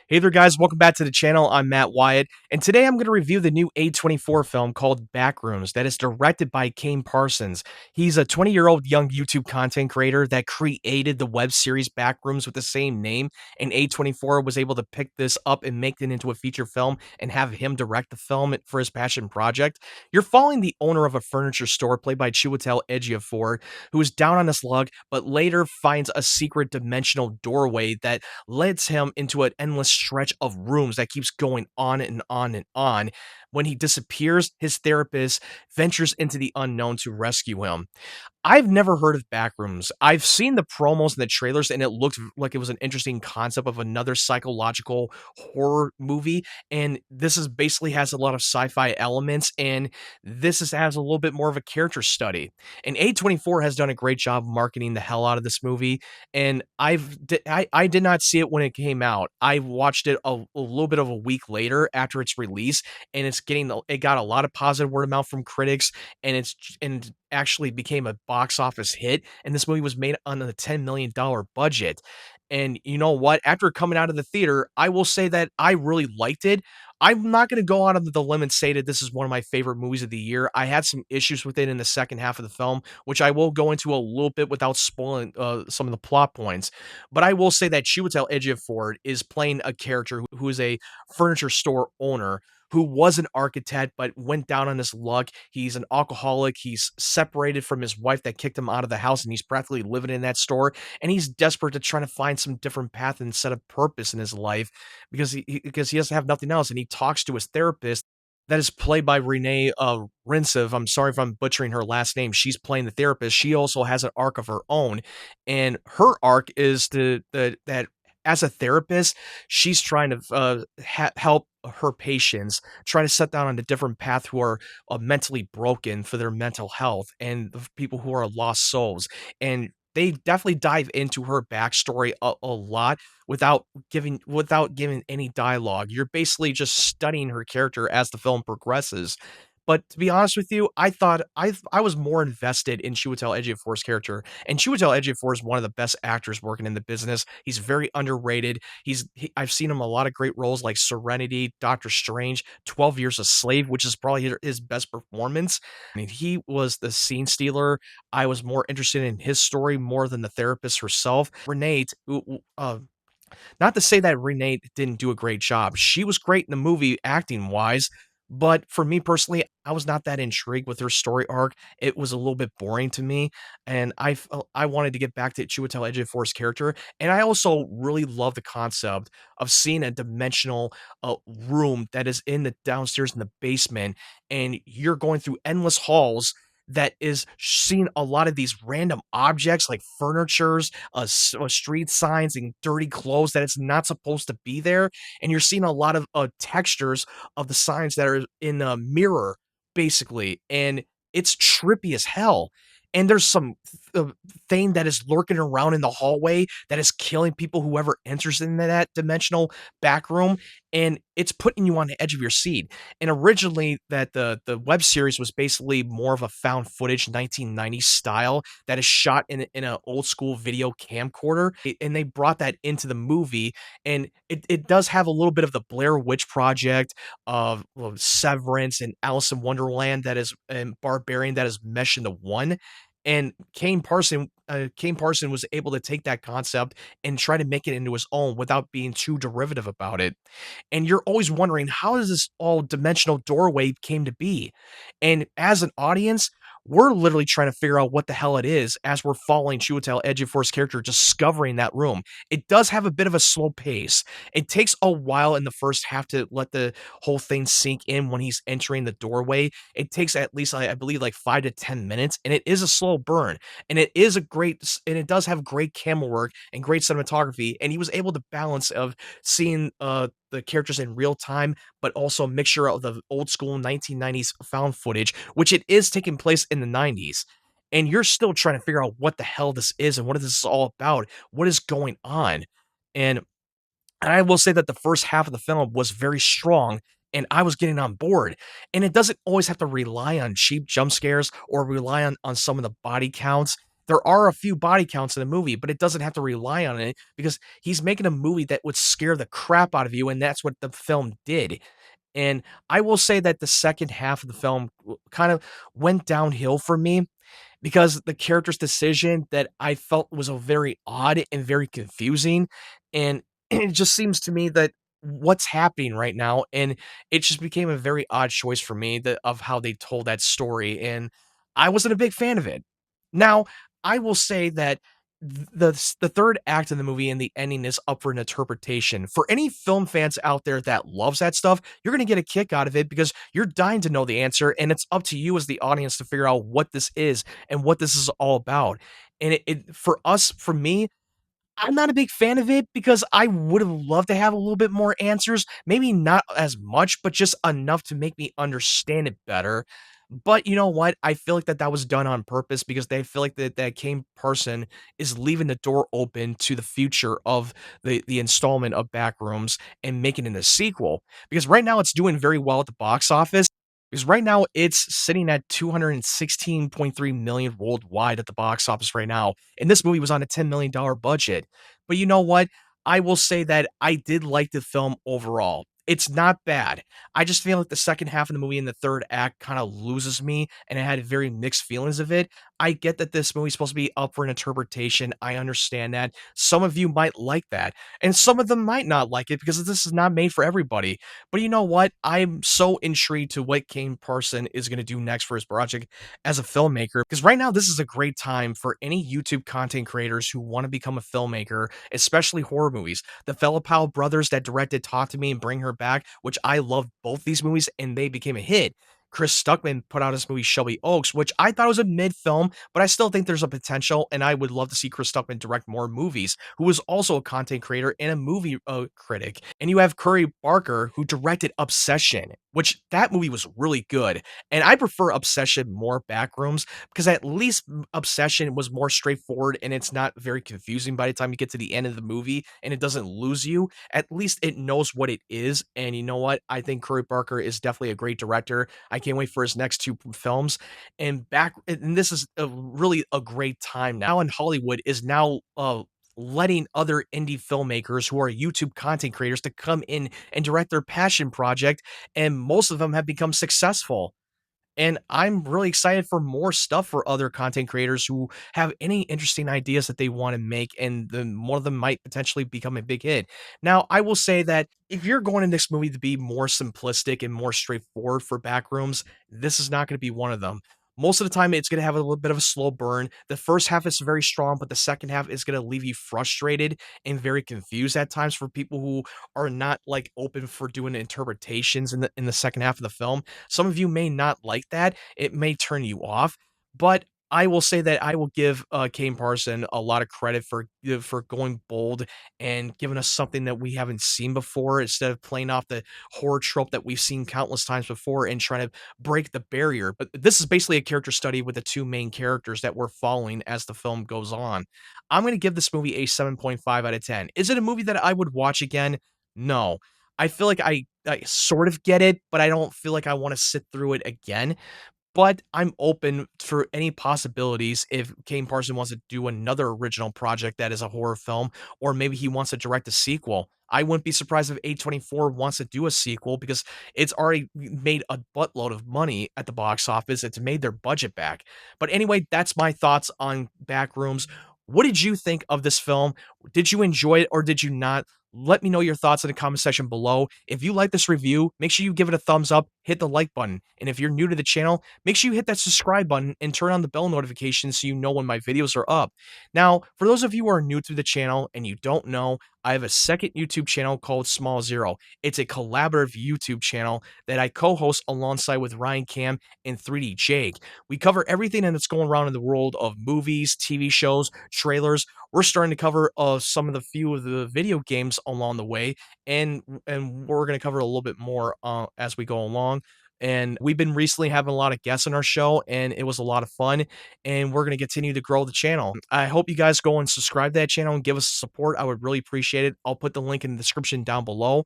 Hey there, guys. Welcome back to the channel. I'm Matt Wyatt, and today I'm going to review the new A24 film called Backrooms that is directed by Kane Parsons. He's a 20-year-old young YouTube content creator that created the web series Backrooms with the same name, and A24 was able to pick this up and make it into a feature film and have him direct the film for his passion project. You're following the owner of a furniture store played by Chiwetel Ejiofor, who is down on his luck, but later finds a secret dimensional doorway that leads him into an endless stretch of rooms that keeps going on and on and on. When he disappears, his therapist ventures into the unknown to rescue him. I've never heard of Backrooms. I've seen the promos and the trailers, and it looked like it was an interesting concept of another psychological horror movie. And this is basically has a lot of sci-fi elements, and has a little bit more of a character study. And A24 has done a great job marketing the hell out of this movie. And I did not see it when it came out. I watched it a little bit of a week later after its release, and it got a lot of positive word of mouth from critics, and actually became a box office hit, and this movie was made on a $10 million budget. And you know what? After coming out of the theater, I will say that I really liked it. I'm not going to go out on the limb and say that this is one of my favorite movies of the year. I had some issues with it in the second half of the film, which I will go into a little bit without spoiling some of the plot points. But I will say that Chiwetel Ejiofor is playing a character who is a furniture store owner who was an architect but went down on his luck. He's an alcoholic. He's separated from his wife that kicked him out of the house, and he's practically living in that store. And he's desperate to try to find some different path and set of purpose in his life because because he doesn't have nothing else. And he talks to his therapist that is played by Renate Reinsve. I'm sorry if I'm butchering her last name. She's playing the therapist. She also has an arc of her own, and her arc is that as a therapist, she's trying to help her patients try to set down on a different path who are mentally broken for their mental health and the people who are lost souls. And they definitely dive into her backstory a lot without giving any dialogue. You're basically just studying her character as the film progresses. But to be honest with you, I was more invested in Chiwetel Ejiofor's character, and Chiwetel Ejiofor is one of the best actors working in the business. He's very underrated. I've seen him in a lot of great roles like Serenity, Doctor Strange, 12 Years a Slave, which is probably his best performance. I mean, he was the scene stealer. I was more interested in his story more than the therapist herself. Renate, not to say that Renate didn't do a great job. She was great in the movie acting wise, but for me personally, I was not that intrigued with her story arc. It was a little bit boring to me, and I wanted to get back to Chiwetel Ejiofor's character, and I also really love the concept of seeing a dimensional room that is in the downstairs in the basement, and you're going through endless halls that is seeing a lot of these random objects like furnitures, street signs, and dirty clothes that it's not supposed to be there. And you're seeing a lot of textures of the signs that are in a mirror, basically. And it's trippy as hell. And there's some thing that is lurking around in the hallway that is killing people whoever enters into that dimensional back room, and it's putting you on the edge of your seat. And originally, that the web series was basically more of a found footage 1990s style that is shot in an old school video camcorder, and they brought that into the movie, and it does have a little bit of the Blair Witch Project of Severance and Alice in Wonderland that is and Barbarian that is meshed into one. And Kane Parson was able to take that concept and try to make it into his own without being too derivative about it. And you're always wondering, how does this all dimensional doorway came to be? And as an audience, we're literally trying to figure out what the hell it is as we're following Chiwetel Ejiofor's character discovering that room. It does have a bit of a slow pace. It takes a while in the first half to let the whole thing sink in when he's entering the doorway. It takes at least, I believe, like 5 to 10 minutes, and it is a slow burn. And it does have great camera work and great cinematography. And he was able to balance of seeing the characters in real time, but also a mixture of the old school 1990s found footage, which it is taking place in the 90s. And you're still trying to figure out what the hell this is and what this is all about. What is going on? And I will say that the first half of the film was very strong, and I was getting on board. And it doesn't always have to rely on cheap jump scares or rely on some of the body counts. There are a few body counts in the movie, but it doesn't have to rely on it because he's making a movie that would scare the crap out of you, and that's what the film did. And I will say that the second half of the film kind of went downhill for me because the character's decision that I felt was a very odd and very confusing, and it just seems to me that what's happening right now, and it just became a very odd choice for me that of how they told that story, and I wasn't a big fan of it. Now, I will say that the third act of the movie and the ending is up for an interpretation. For any film fans out there that loves that stuff, you're gonna get a kick out of it because you're dying to know the answer, and it's up to you as the audience to figure out what this is and what this is all about. And it for us, for me, I'm not a big fan of it because I would have loved to have a little bit more answers. Maybe not as much, but just enough to make me understand it better. But you know what? I feel like that was done on purpose because they feel like that Kane Parson is leaving the door open to the future of the installment of Backrooms and making it a sequel. Because right now it's doing very well at the box office. Because right now it's sitting at 216.3 million worldwide at the box office right now. And this movie was on a $10 million budget. But you know what? I will say that I did like the film overall. It's not bad. I just feel like the second half of the movie and the third act kind of loses me, and I had very mixed feelings of it. I get that this movie's supposed to be up for an interpretation. I understand that. Some of you might like that, and some of them might not like it because this is not made for everybody. But you know what? I'm so intrigued to what Kane Parson is going to do next for his project as a filmmaker because right now this is a great time for any YouTube content creators who want to become a filmmaker, especially horror movies. The Fellow brothers that directed Talk to Me and Bring Her Back, which I loved both these movies and they became a hit. Chris Stuckman put out his movie Shelby Oaks, which I thought was a mid film, but I still think there's a potential, and I would love to see Chris Stuckman direct more movies, who was also a content creator and a movie critic. And you have Curry Barker, who directed Obsession, which that movie was really good. And I prefer Obsession more Backrooms because at least Obsession was more straightforward and it's not very confusing by the time you get to the end of the movie and it doesn't lose you. At least it knows what it is. And you know what? I think Curry Barker is definitely a great director. I can't wait for his next two films. And this is really a great time now. In Hollywood is now letting other indie filmmakers who are YouTube content creators to come in and direct their passion project, and most of them have become successful. And I'm really excited for more stuff for other content creators who have any interesting ideas that they want to make, and then one of them might potentially become a big hit. Now, I will say that if you're going in this movie to be more simplistic and more straightforward for Backrooms, this is not going to be one of them. Most of the time, it's going to have a little bit of a slow burn. The first half is very strong, but the second half is going to leave you frustrated and very confused at times for people who are not like open for doing interpretations in the second half of the film. Some of you may not like that. It may turn you off, but I will say that I will give Kane Parson a lot of credit for going bold and giving us something that we haven't seen before instead of playing off the horror trope that we've seen countless times before and trying to break the barrier. But this is basically a character study with the two main characters that we're following as the film goes on. I'm going to give this movie a 7.5 out of 10. Is it a movie that I would watch again? No. I feel like I sort of get it, but I don't feel like I want to sit through it again. But I'm open for any possibilities if Kane Parson wants to do another original project that is a horror film, or maybe he wants to direct a sequel. I wouldn't be surprised if A24 wants to do a sequel because it's already made a buttload of money at the box office. It's made their budget back. But anyway, that's my thoughts on Backrooms. What did you think of this film? Did you enjoy it or did you not? Let me know your thoughts in the comment section below. If you like this review, make sure you give it a thumbs up, hit the like button. And if you're new to the channel, make sure you hit that subscribe button and turn on the bell notification so you know when my videos are up. Now, for those of you who are new to the channel and you don't know, I have a second YouTube channel called Small Zero. It's a collaborative YouTube channel that I co-host alongside with Ryan Cam and 3D Jake. We cover everything that's going around in the world of movies, TV shows, trailers. We're starting to cover some of the few of the video games along the way, and we're going to cover a little bit more as we go along. And we've been recently having a lot of guests on our show, and it was a lot of fun. And we're going to continue to grow the channel. I hope you guys go and subscribe to that channel and give us support. I would really appreciate it. I'll put the link in the description down below.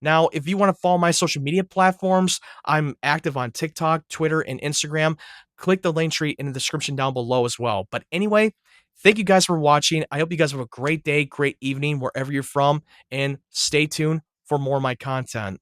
Now, if you want to follow my social media platforms, I'm active on TikTok, Twitter, and Instagram. click the link tree in the description down below as well. But anyway, thank you guys for watching. I hope you guys have a great day, great evening, wherever you're from, and stay tuned for more of my content.